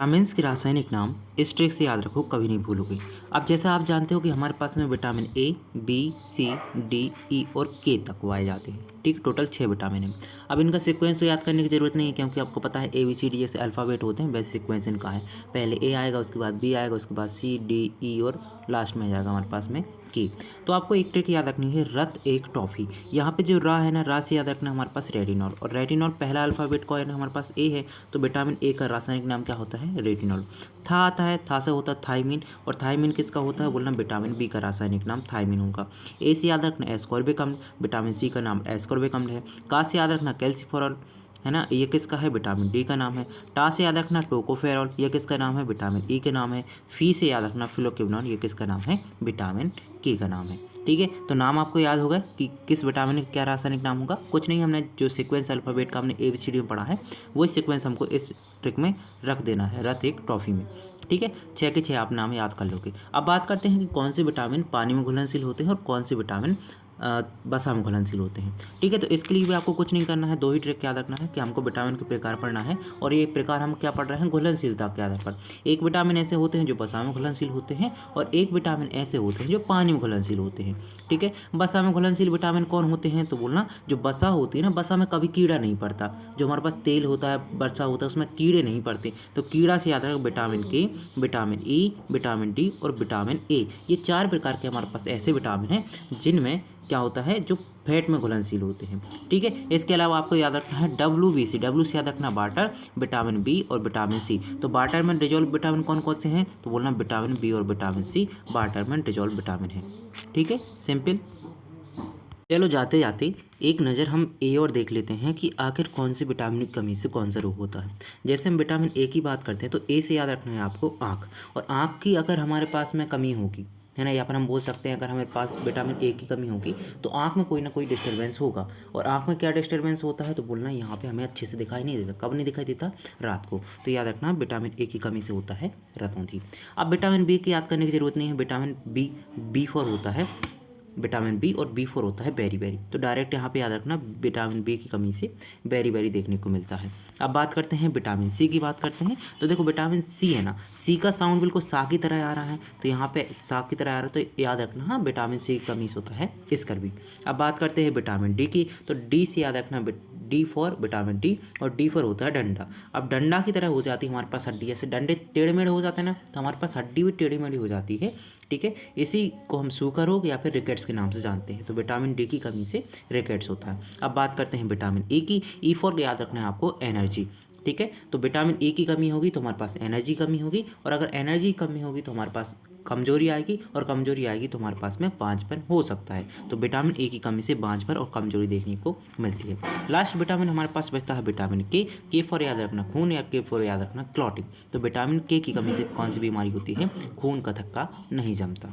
Vitamins के रासायनिक नाम इस ट्रिक से याद रखो, कभी नहीं भूलोगे। अब जैसा आप जानते हो कि हमारे पास में vitamin A, B, C, D, E और के तक पाए जाते हैं। ठीक, टोटल 6 विटामिन हैं। अब इनका सीक्वेंस तो याद करने की ज़रूरत नहीं है, क्योंकि आपको पता है ए बी सी डी जैसे अल्फ़ाबेट होते हैं, वैसे सीक्वेंस इनका है। पहले ए आएगा, उसके बाद बी आएगा, उसके बाद सी, डी, ई और लास्ट में आ जाएगा हमारे पास में की। तो आपको एक ट्रिक याद रखनी है, रत एक टॉफ़ी। यहाँ पे जो रा है ना, रा से याद रखना हमारे पास रेटिनॉल, और रेटिनॉल पहला अल्फ़ाबेट कौन है, हमारे पास ए है। तो विटामिन ए का रासायनिक नाम क्या होता है, रेटिनॉल। था आता है, था से होता है थायमीन, और थायमीन किसका होता है, बोलना विटामिन बी का रासायनिक नाम थायमीन होगा। ए से याद रखना एस्कॉर्बिक अम्ल, विटामिन सी का नाम एस्कॉर्बिक अम्ल है। का से याद रखना कैल्सिफेरॉल, है ना, ये किसका है, विटामिन डी का नाम है। टा से याद रखना टोकोफेरॉल, ये किसका नाम है, विटामिन ई के नाम है। फी से याद रखना फिलोक्विनोन, ये किसका नाम है, विटामिन के का नाम है। ठीक है, तो नाम आपको याद होगा कि किस विटामिन का क्या रासायनिक नाम होगा। कुछ नहीं, हमने जो सीक्वेंस अल्फ़ाबेट का हमने ABCD में पढ़ा है, वही सीक्वेंस हमको इस ट्रिक में रख देना है, रत एक टॉफ़ी में। ठीक है, 6 के 6 आप नाम याद कर लोगे। अब बात करते हैं कि कौन से विटामिन पानी में घुलनशील होते हैं और कौन से विटामिन बसा में घुलनशील होते हैं। ठीक है, तो इसके लिए भी आपको कुछ नहीं करना है, दो ही ट्रिक याद रखना है कि हमको विटामिन के प्रकार पढ़ना है, और ये प्रकार हम क्या पढ़ रहे हैं, घुलनशीलता के आधार पर। एक विटामिन ऐसे होते हैं जो बसा में घुलनशील होते हैं, और एक विटामिन ऐसे होते हैं जो पानी में घुलनशील होते हैं। ठीक है, बसा में घुलनशील विटामिन कौन होते हैं, तो बोलना जो बसा होती है ना, बसा में कभी कीड़ा नहीं पड़ता। जो हमारे पास तेल होता है, बसा होता है, उसमें कीड़े नहीं पड़ते। तो कीड़ा से याद रखें विटामिन के, विटामिन ई, विटामिन डी और विटामिन ए। ये 4 प्रकार के हमारे पास ऐसे विटामिन हैं जिनमें क्या होता है, जो फैट में घुलनशील होते हैं। ठीक है, इसके अलावा आपको याद रखना है WBC, डब्ल्यू से याद रखना वाटर, विटामिन बी और विटामिन सी। तो वाटर में डिजोल्व विटामिन कौन कौन से हैं, तो बोलना विटामिन बी और विटामिन सी वाटर में डिजोल्व विटामिन है। ठीक है, सिंपल। चलो जाते जाते एक नज़र हम ए और देख लेते हैं कि आखिर कौन सी विटामिन की कमी से कौन सा रोग होता है। जैसे हम विटामिन ए की बात करते हैं, तो ए से याद रखना है आपको आँख, और आँख की अगर हमारे पास में कमी होगी, है ना, या फिर हम बोल सकते हैं अगर हमारे पास विटामिन ए की कमी होगी तो आँख में कोई ना कोई डिस्टर्बेंस होगा। और आँख में क्या डिस्टर्बेंस होता है, तो बोलना यहाँ पे हमें अच्छे से दिखाई नहीं देता। कब नहीं दिखाई देता, रात को। तो याद रखना विटामिन ए की कमी से होता है रतौंधी। अब विटामिन बी की याद करने की ज़रूरत नहीं है, विटामिन बी B4 होता है, विटामिन बी और B4 होता है बेरी बेरी। तो डायरेक्ट यहाँ पे याद रखना विटामिन बी की कमी से बेरी बेरी देखने को मिलता है। अब बात करते हैं विटामिन सी की, बात करते हैं। तो देखो विटामिन सी है ना, सी का साउंड बिल्कुल सा की तरह आ रहा है, तो यहाँ पे सा की तरह आ रहा है, तो याद रखना हाँ विटामिन सी की कमी से होता है इसकर भी। अब बात करते हैं विटामिन डी की, तो डी से याद रखना D फॉर विटामिन डी, और D फॉर होता है डंडा। अब डंडा की तरह हो जाती है हमारे पास हड्डी, जैसे डंडे टेढ़े मेढ़े हो जाते हैं ना, तो हमारे पास हड्डी भी टेढ़ी मेढ़ी हो जाती है। ठीक है, इसी को हम सूखर रोग या फिर रिकेट्स के नाम से जानते हैं। तो विटामिन डी की कमी से रिकेट्स होता है। अब बात करते हैं विटामिन ई की, ई फॉर याद रखना है आपको एनर्जी। ठीक है, तो विटामिन ई की कमी होगी तो हमारे पास एनर्जी कमी होगी, और अगर एनर्जी कमी होगी तो हमारे पास कमजोरी आएगी, और कमजोरी आएगी तो हमारे पास में बांझपन हो सकता है। तो विटामिन ए की कमी से बांझपन और कमजोरी देखने को मिलती है। लास्ट विटामिन हमारे पास बचता है विटामिन के फॉर याद रखना खून, या के फॉर याद रखना क्लॉटिंग। तो विटामिन के की कमी से कौन सी बीमारी होती है, खून का थक्का नहीं जमता।